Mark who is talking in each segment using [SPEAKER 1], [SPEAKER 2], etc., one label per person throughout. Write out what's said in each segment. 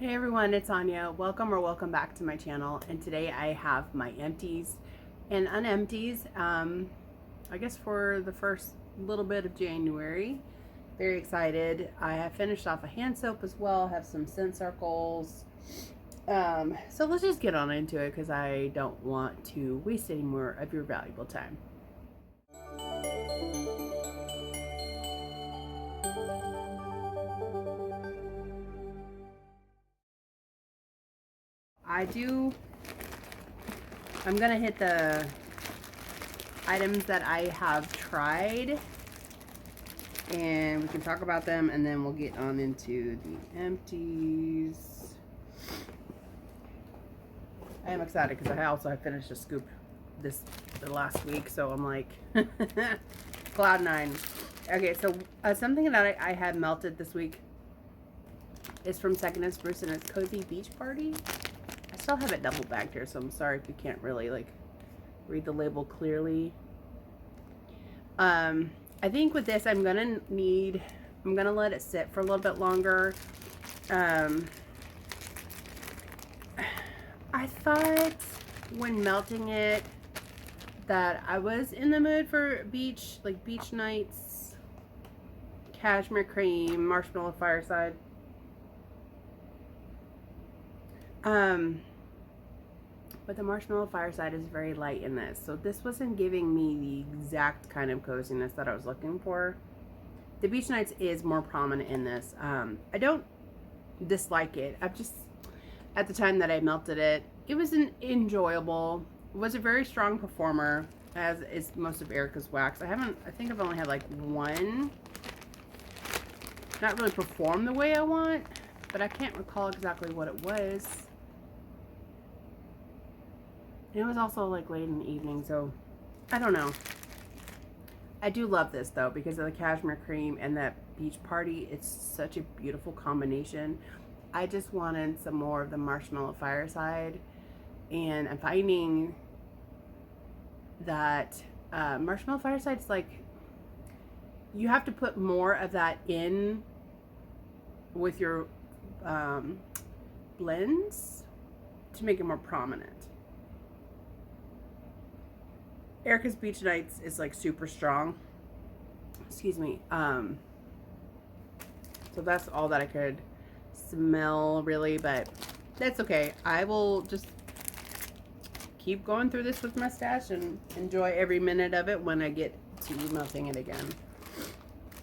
[SPEAKER 1] Hey everyone, it's Anya. Welcome back to my channel. And today I have my empties and unempties. I guess for the first little bit of January. Very excited. I have finished off a hand soap as well. Have some scent circles. So let's just get on into it because I don't want to waste any more of your valuable time. I'm gonna hit the items that I have tried and we can talk about them, and then we'll get on into the empties. I am excited because I also have finished a scoop the last week, so I'm like cloud nine. Okay, so something that I had melted this week is from Second and Spruce, and it's Cozy Beach Party. I still have it double bagged here, so I'm sorry if you can't really like read the label clearly. I think with this I'm gonna let it sit for a little bit longer. I thought when melting it that I was in the mood for beach nights, cashmere cream, marshmallow fireside. But the marshmallow fireside is very light in this, so this wasn't giving me the exact kind of coziness that I was looking for. The beach nights is more prominent in this. I don't dislike it. I've just, at the time that I melted it, it was enjoyable. It was a very strong performer, as is most of Erica's wax. I think I've only had like one not really perform the way I want, but I can't recall exactly what it was. It was also like late in the evening, so I don't know. I do love this though because of the cashmere cream and that beach party. It's such a beautiful combination. I just wanted some more of the marshmallow fireside, and I'm finding that marshmallow fireside is like, you have to put more of that in with your blends to make it more prominent. Erica's Beach Nights is like super strong. Excuse me. So that's all that I could smell really, but that's okay. I will just keep going through this with my stash and enjoy every minute of it when I get to melting it again.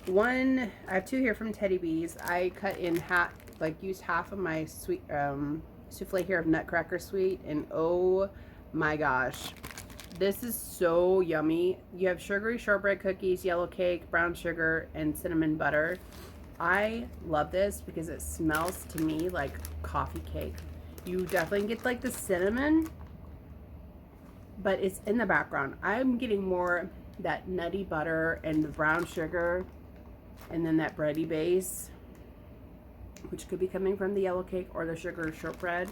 [SPEAKER 1] I have two here from Teddy Bees. I cut in half, like used half of my sweet souffle here of Nutcracker Sweet, and oh my gosh, this is so yummy. You have sugary shortbread cookies, yellow cake, brown sugar, and cinnamon butter. I love this because it smells to me like coffee cake. You definitely get like the cinnamon, but it's in the background. I'm getting more that nutty butter and the brown sugar, and then that bready base, which could be coming from the yellow cake or the sugar shortbread.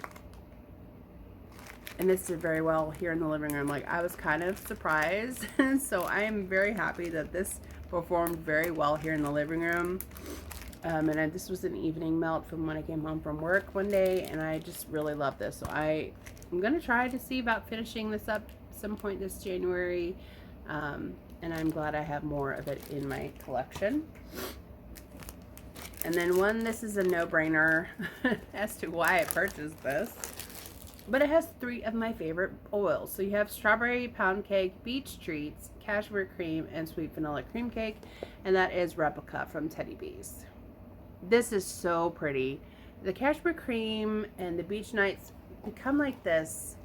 [SPEAKER 1] And this did very well here in the living room. Like, I was kind of surprised. So I am very happy that this performed very well here in the living room. This was an evening melt from when I came home from work one day, and I just really love this. So I'm gonna try to see about finishing this up some point this January. And I'm glad I have more of it in my collection. And then this is a no-brainer as to why I purchased this. But it has three of my favorite oils. So you have strawberry pound cake, beach treats, cashmere cream, and sweet vanilla cream cake. And that is Replica from Teddy Bees. This is so pretty. The cashmere cream and the beach nights become like this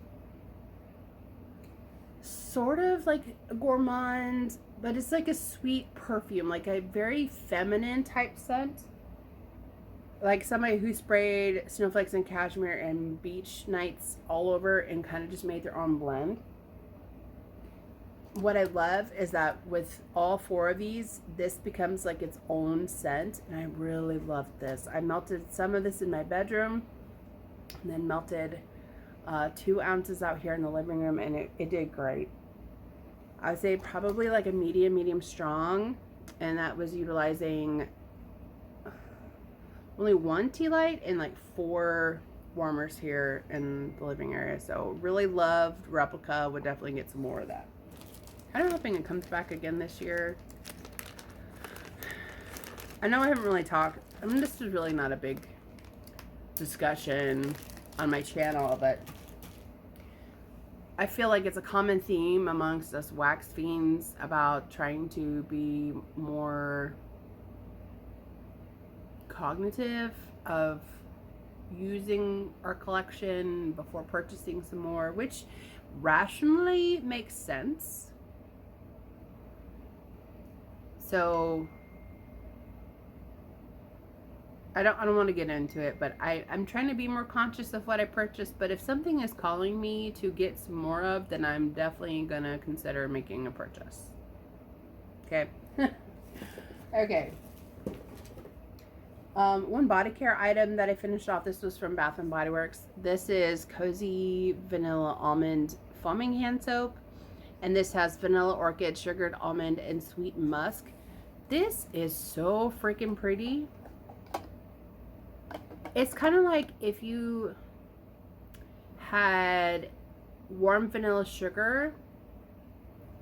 [SPEAKER 1] sort of like a gourmand, but it's like a sweet perfume, like a very feminine type scent. Like somebody who sprayed snowflakes and cashmere and beach nights all over and kind of just made their own blend. What I love is that with all four of these, this becomes like its own scent, and I really love this. I melted some of this in my bedroom and then melted 2 ounces out here in the living room, and it did great. I would say probably like a medium strong, and that was utilizing only one tea light and like 4 warmers here in the living area. So really loved Replica. Would definitely get some more of that. I'm hoping it comes back again this year. I know I haven't really talked. I mean, this is really not a big discussion on my channel, but I feel like it's a common theme amongst us wax fiends about trying to be more cognitive of using our collection before purchasing some more, which rationally makes sense. So I don't want to get into it, but I'm trying to be more conscious of what I purchase. But if something is calling me to get some more of, then I'm definitely going to consider making a purchase. Okay. Okay. One body care item that I finished off, this was from Bath and Body Works. This is Cozy Vanilla Almond Foaming Hand Soap. And this has vanilla orchid, sugared almond, and sweet musk. This is so freaking pretty. It's kind of like if you had warm vanilla sugar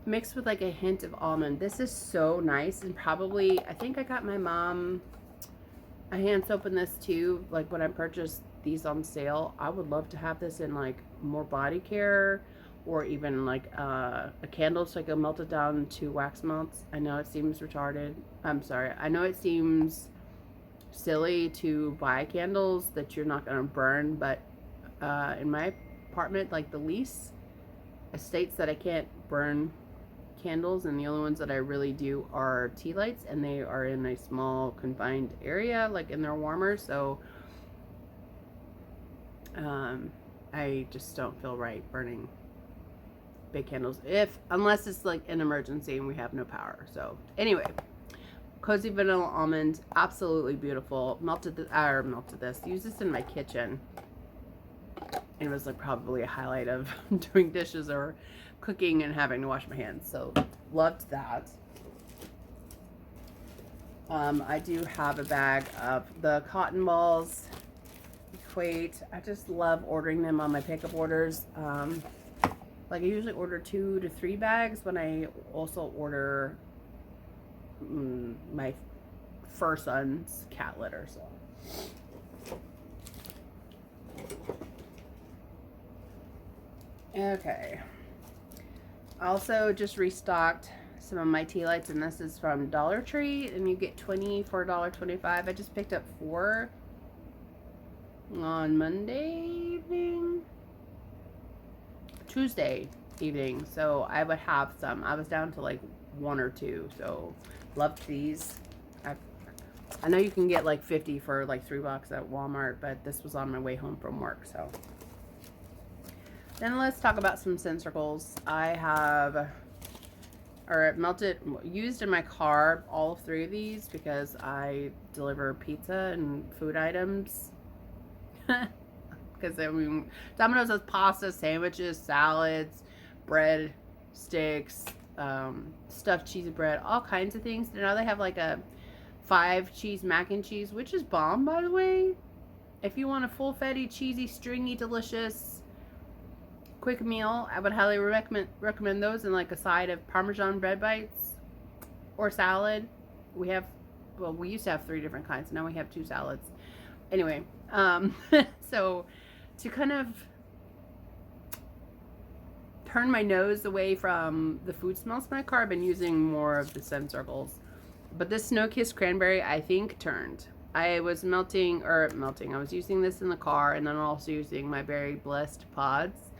[SPEAKER 1] mixed with like a hint of almond. This is so nice, and probably, I think I got my mom a hand soap in this too, like when I purchased these on sale. I would love to have this in like more body care, or even like a candle so I can melt it down to wax melts. I know it seems retarded. I'm sorry. I know it seems silly to buy candles that you're not going to burn, but in my apartment, like the lease states that I can't burn candles, and the only ones that I really do are tea lights, and they are in a small confined area, like in their warmer. So I just don't feel right burning big candles, unless it's like an emergency and we have no power. So anyway, Cozy Vanilla Almond, absolutely beautiful. Melted this. Used this in my kitchen, and it was like probably a highlight of doing dishes or cooking and having to wash my hands. So loved that. I do have a bag of the cotton balls. Equate. I just love ordering them on my pickup orders. Like I usually order 2 to 3 bags when I also order my first son's cat litter. So okay, also just restocked some of my tea lights, and this is from Dollar Tree, and you get 20 for $1.25. I just picked up 4 on Tuesday evening, so I would have some. I was down to like 1 or 2, so loved these. I know you can get like 50 for like $3 at Walmart, but this was on my way home from work. So then let's talk about some scent circles. I have used in my car all 3 of these because I deliver pizza and food items. Because I mean, Domino's has pasta, sandwiches, salads, bread, sticks, stuffed cheesy bread, all kinds of things. Now they have like a 5 cheese mac and cheese, which is bomb, by the way. If you want a full fatty, cheesy, stringy, delicious, quick meal, I would highly recommend those, and like a side of Parmesan bread bites or salad. We used to have 3 different kinds. Now we have 2 salads. Anyway, so to kind of turn my nose away from the food smells in my car, I've been using more of the scent circles. But this Snow Kiss Cranberry, I think, turned. I was I was using this in the car, and then also using my Berry Blessed pods.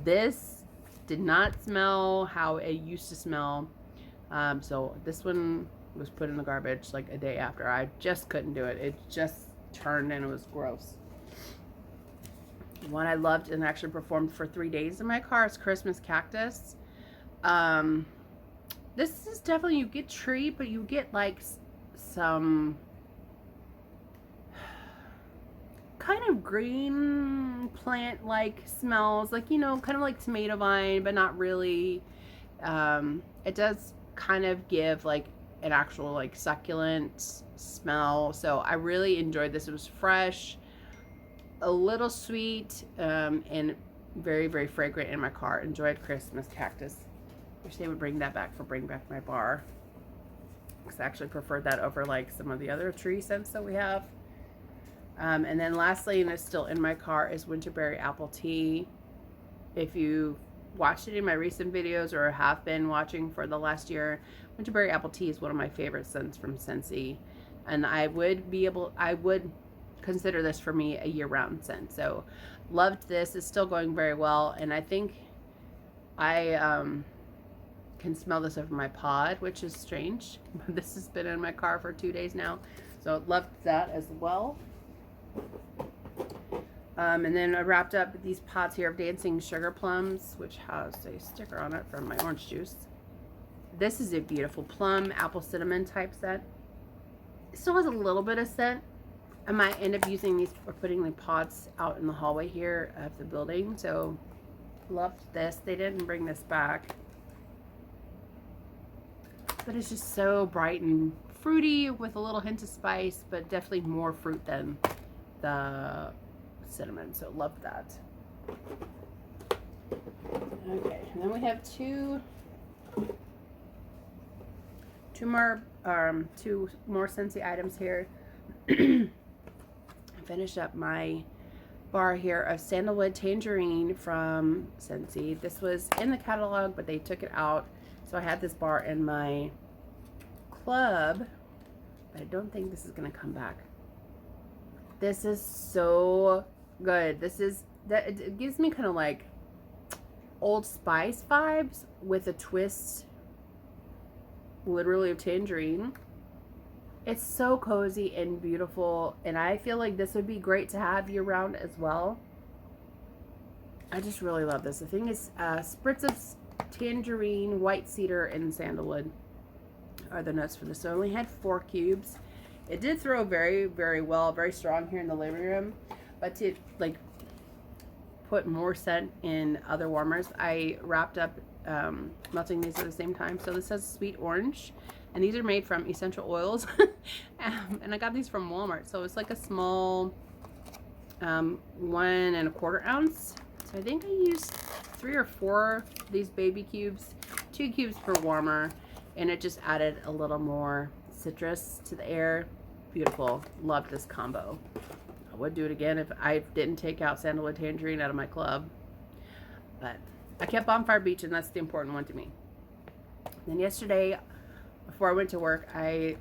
[SPEAKER 1] This did not smell how it used to smell. So this one was put in the garbage like a day after. I just couldn't do it. It just turned, and it was gross. One I loved and actually performed for 3 days in my car is Christmas Cactus. This is definitely, you get tree, but you get like some kind of green plant like smells, like, you know, kind of like tomato vine, but not really. It does kind of give like an actual like succulent smell. So I really enjoyed this. It was fresh, a little sweet, and very, very fragrant in my car. Enjoyed Christmas cactus. Wish they would bring that back for Bring Back My Bar. Because I actually preferred that over like some of the other tree scents that we have. And then lastly, and it's still in my car, is Winterberry Apple Tea. If you watched it in my recent videos or have been watching for the last year, Winterberry Apple Tea is one of my favorite scents from Scentsy. And I would consider this for me a year-round scent. So loved this. It's still going very well. And I think I can smell this over my pod, which is strange. This has been in my car for 2 days now. So loved that as well. And then I wrapped up these pods here of Dancing Sugar Plums, which has a sticker on it from my orange juice. This is a beautiful plum, apple cinnamon type scent. It still has a little bit of scent. I might end up using these or putting the pods out in the hallway here of the building. So loved this. They didn't bring this back. But it's just so bright and fruity with a little hint of spice, but definitely more fruit than the cinnamon. So love that. Okay, and then we have two more Scentsy items here. Finish up my bar here of Sandalwood Tangerine from Scentsy. This was in the catalog, but they took it out. So I had this bar in my club, but I don't think this is going to come back. This is so good. It gives me kind of like Old Spice vibes with a twist, literally, of tangerine. It's so cozy and beautiful, and I feel like this would be great to have year round as well. I just really love this. The thing is, spritz of tangerine, white cedar, and sandalwood are the notes for this. So I only had 4 cubes. It did throw very, very well, very strong here in the living room. But to like put more scent in other warmers, I wrapped up melting these at the same time. So this says sweet orange, and these are made from essential oils. And I got these from Walmart. So it's like a small 1 1/4 ounce. So I think I used 3 or 4 of these baby cubes, 2 cubes per warmer, and it just added a little more citrus to the air. Beautiful. Love this combo. I would do it again if I didn't take out Sandalwood Tangerine out of my club. But I kept Bonfire Beach, and that's the important one to me. Then yesterday, before I went to work, I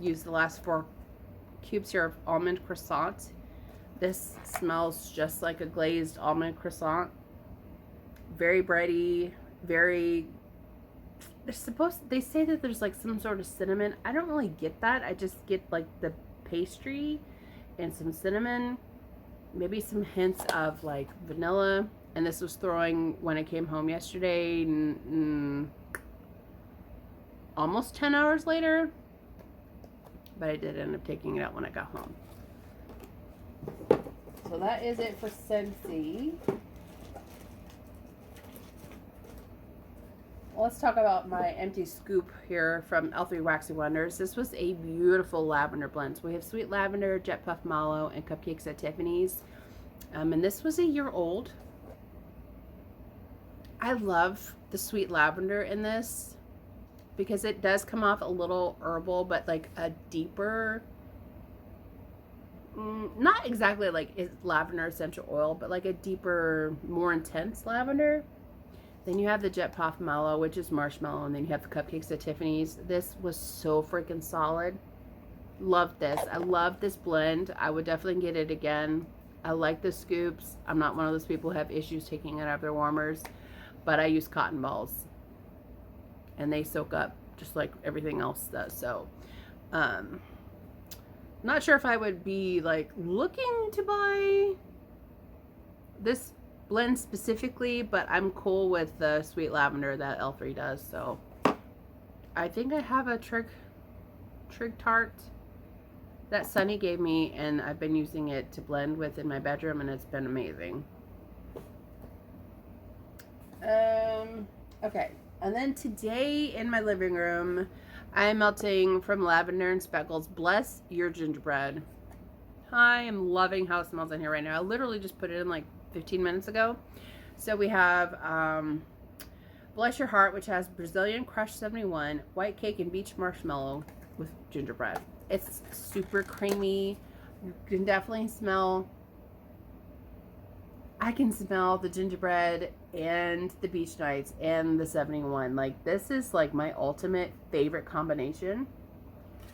[SPEAKER 1] used the last 4 cubes here of almond croissant. This smells just like a glazed almond croissant. Very bready, very... They say that there's like some sort of cinnamon. I don't really get that. I just get like the pastry and some cinnamon, maybe some hints of like vanilla. And this was throwing when I came home yesterday, almost 10 hours later. But I did end up taking it out when I got home. So that is it for Scentsy. Let's talk about my empty scoop here from L3 Waxy Wonders. This was a beautiful lavender blend. So we have Sweet Lavender, Jet Puff Mallow, and Cupcakes at Tiffany's. And this was a year old. I love the sweet lavender in this because it does come off a little herbal, but like a deeper, not exactly like lavender essential oil, but like a deeper, more intense lavender. Then you have the Jet Puff Mallow, which is marshmallow, and then you have the Cupcakes at Tiffany's. This was so freaking solid. Loved this. I love this blend. I would definitely get it again. I like the scoops. I'm not one of those people who have issues taking it out of their warmers, but I use cotton balls, and they soak up just like everything else does. So, not sure if I would be like looking to buy this blend specifically, but I'm cool with the sweet lavender that L3 does. So I think I have a Trig Tart that Sunny gave me, and I've been using it to blend with in my bedroom, and it's been amazing. Okay, and then today in my living room, I am melting from Lavender and Speckles. Bless your gingerbread. I am loving how it smells in here right now. I literally just put it in like 15 minutes ago. So we have Bless Your Heart, which has Brazilian Crush 71, white cake, and beach marshmallow with gingerbread. It's super creamy. You can definitely smell. I can smell the gingerbread and the beach nights and the 71. Like, this is like my ultimate favorite combination.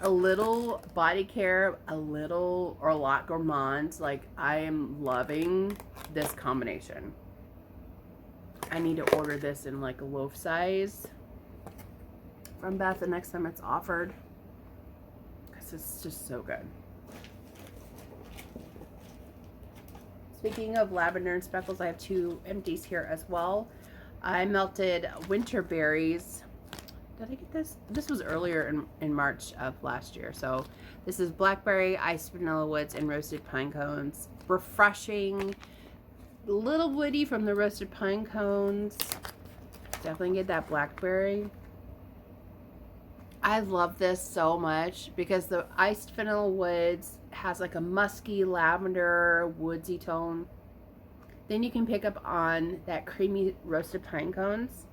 [SPEAKER 1] A little body care, a little or a lot gourmand. Like, I am loving this combination. I need to order this in like a loaf size from Beth the next time it's offered, because it's just so good. Speaking of Lavender and Speckles, I have 2 empties here as well. I melted winter berries. Did I get this? This was earlier in March of last year. So this is blackberry, iced vanilla woods, and roasted pine cones. Refreshing, a little woody from the roasted pine cones. Definitely get that blackberry. I love this so much because the iced vanilla woods has like a musky lavender woodsy tone. Then you can pick up on that creamy roasted pine cones.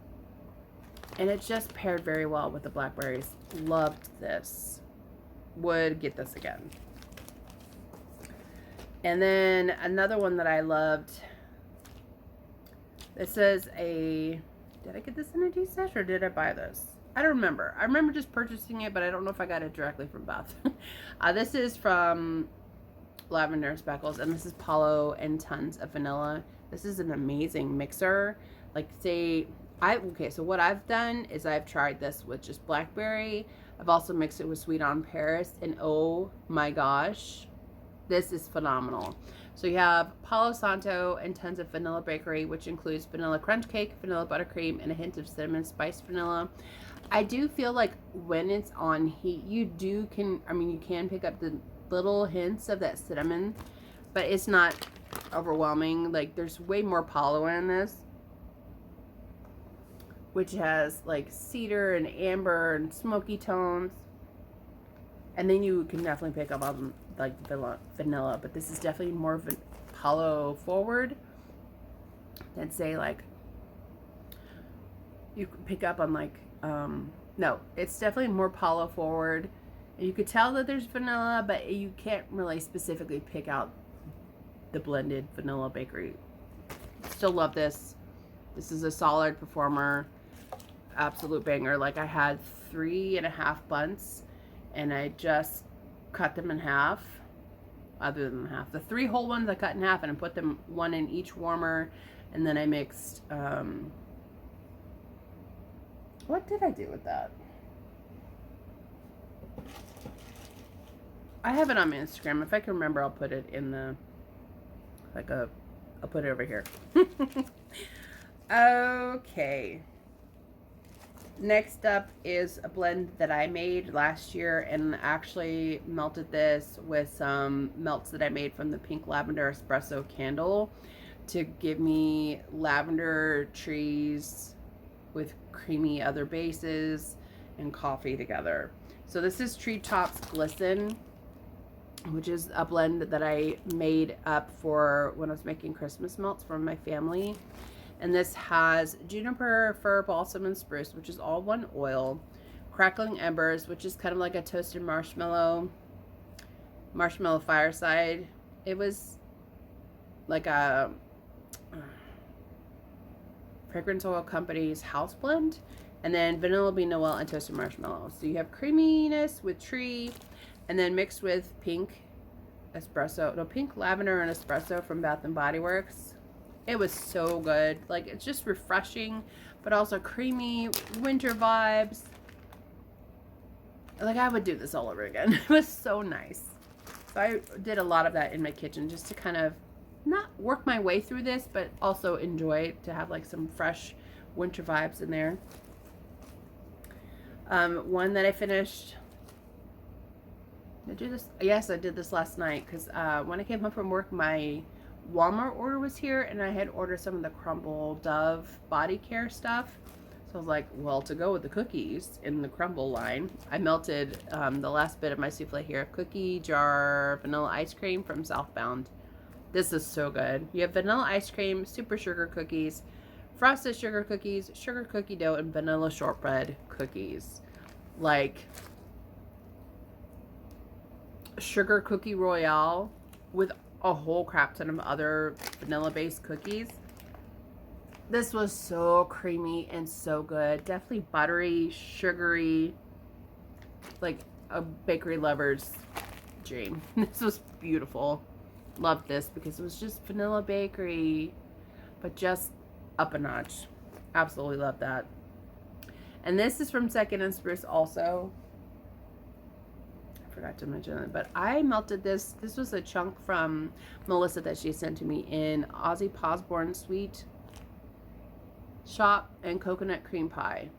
[SPEAKER 1] And it just paired very well with the blackberries. Loved this. Would get this again. And then another one that I loved. This is a... Did I get this in a D-Sesh or did I buy this? I don't remember. I remember just purchasing it, but I don't know if I got it directly from Beth. This is from Lavender and Speckles, and this is Palo and tons of vanilla. This is an amazing mixer. Like, say... Okay, so what I've done is I've tried this with just blackberry. I've also mixed it with Sweet on Paris, and oh my gosh, this is phenomenal. So you have Palo Santo and tons of vanilla bakery, which includes vanilla crunch cake, vanilla buttercream, and a hint of cinnamon spiced vanilla. I do feel like when it's on heat, you can pick up the little hints of that cinnamon, but it's not overwhelming. Like, there's way more Palo in this, which has like cedar and amber and smoky tones. And then you can definitely pick up on like vanilla, but this is definitely more Palo forward than say like you can pick up on like no, it's definitely more Palo forward. And you could tell that there's vanilla, but you can't really specifically pick out the blended vanilla bakery. Still love this. This is a solid performer. Absolute banger. Like, I had 3.5 buns and I just cut them in half. Other than half, the 3 whole ones I cut in half and I put them one in each warmer, and then I mixed what did I do with that? I have it on my Instagram. If I can remember, I'll put it in the I'll put it over here. Okay. Next up is a blend that I made last year, and actually melted this with some melts that I made from the Pink Lavender Espresso Candle to give me lavender trees with creamy other bases and coffee together. So this is Treetops Glisten, which is a blend that I made up for when I was making Christmas melts for my family. And this has juniper, fir, balsam, and spruce, which is all one oil. Crackling embers, which is kind of like a toasted marshmallow fireside. It was like a Fragrance Oil Company's house blend. And then vanilla bean Noel and toasted marshmallow. So you have creaminess with tree, and then mixed with pink lavender and espresso from Bath and Body Works. It was so good. Like, it's just refreshing, but also creamy, winter vibes. Like, I would do this all over again. It was so nice. So I did a lot of that in my kitchen just to kind of not work my way through this, but also enjoy it, to have like some fresh winter vibes in there. One that I finished. Did I do this? Yes, I did this last night, because when I came home from work, my Walmart order was here, and I had ordered some of the Crumble Dove body care stuff. So I was like, well, to go with the cookies in the crumble line, I melted the last bit of my souffle here. Cookie jar vanilla ice cream from Southbound. This is so good. You have vanilla ice cream, super sugar cookies, frosted sugar cookies, sugar cookie dough, and vanilla shortbread cookies. Like sugar cookie royale with a whole crap ton of other vanilla-based cookies. This was so creamy and so good. Definitely buttery, sugary, like a bakery lover's dream. This was beautiful. Loved this because it was just vanilla bakery, but just up a notch. Absolutely love that. And this is from Second and Spruce also. I forgot to mention it, but I melted this. This was a chunk from Melissa that she sent to me in Ozzy Posborn Sweet Shop and coconut cream pie.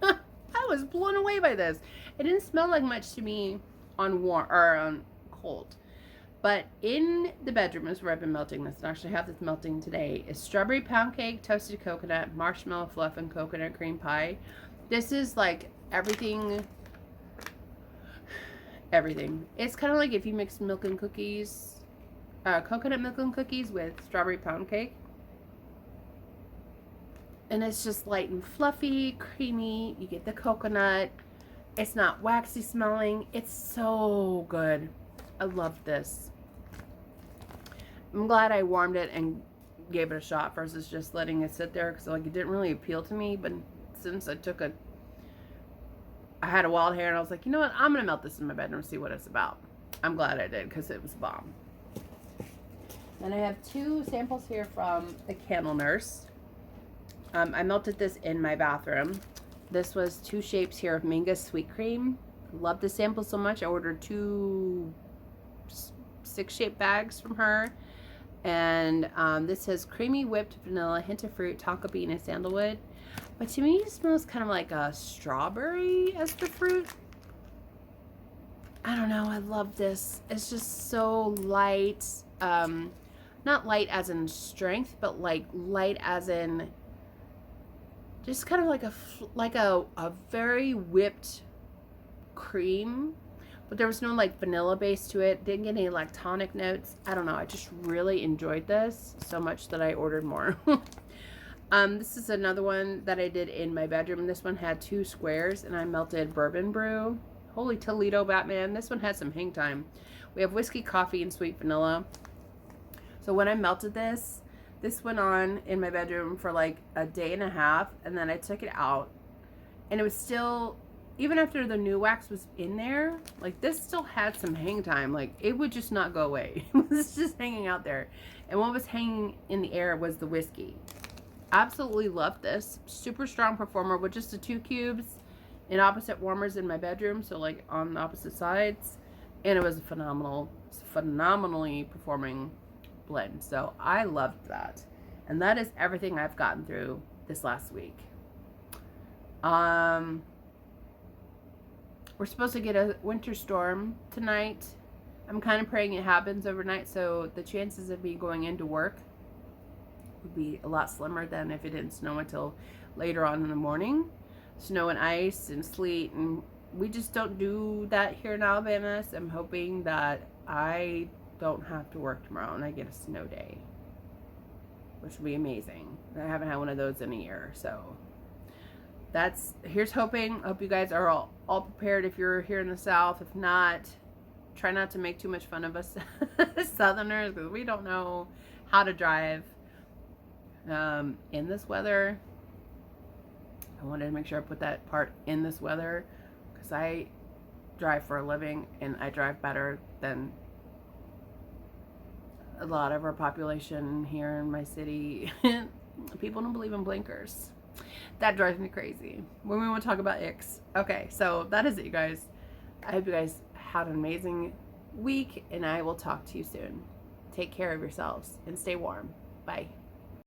[SPEAKER 1] I was blown away by this. It didn't smell like much to me on warm or on cold, but in the bedroom is where I've been melting this. And I actually have this melting today. Is strawberry pound cake, toasted coconut, marshmallow fluff, and coconut cream pie. This is like everything. It's kind of like if you mix milk and cookies, coconut milk and cookies with strawberry pound cake. And it's just light and fluffy, creamy. You get the coconut. It's not waxy smelling. It's so good. I love this. I'm glad I warmed it and gave it a shot versus just letting it sit there, because like it didn't really appeal to me. But since I had a wild hair and I was like, you know what? I'm going to melt this in my bedroom and see what it's about. I'm glad I did because it was bomb. And I have 2 samples here from the Candle Nurse. I melted this in my bathroom. This was 2 shapes here of Mingus Sweet Cream. Love the sample so much. I ordered 2 6-shape bags from her. And this has creamy whipped vanilla, hint of fruit, tonka bean, and sandalwood. But to me, it smells kind of like a strawberry as the fruit. I don't know. I love this. It's just so light. Not light as in strength, but like light as in just kind of like a very whipped cream, but there was no like vanilla base to it. Didn't get any lactonic notes. I don't know. I just really enjoyed this so much that I ordered more. This is another one that I did in my bedroom. This one had 2 squares and I melted bourbon brew. Holy Toledo, Batman. This one had some hang time. We have whiskey, coffee, and sweet vanilla. So when I melted this went on in my bedroom for like a day and a half, and then I took it out, and it was still, even after the new wax was in there, like this still had some hang time. Like it would just not go away. It was just hanging out there. And what was hanging in the air was the whiskey. Absolutely loved this. Super strong performer with just the 2 cubes in opposite warmers in my bedroom, so like on the opposite sides, and it was a phenomenally performing blend. So I loved that. And that is everything I've gotten through this last week. We're supposed to get a winter storm tonight. I'm kind of praying it happens overnight, so the chances of me going into work would be a lot slimmer than if it didn't snow until later on in the morning. Snow and ice and sleet, and we just don't do that here in Alabama, so I'm hoping that I don't have to work tomorrow and I get a snow day, which would be amazing. I haven't had one of those in a year, so here's hoping. I hope you guys are all prepared if you're here in the South. If not, try not to make too much fun of us Southerners, because we don't know how to drive in this weather. I wanted to make sure I put that part in this weather, because I drive for a living and I drive better than a lot of our population here in my city. People don't believe in blinkers. That drives me crazy when we want to talk about icks. Okay, so that is it, you guys. I hope you guys had an amazing week, and I will talk to you soon. Take care of yourselves and stay warm. Bye.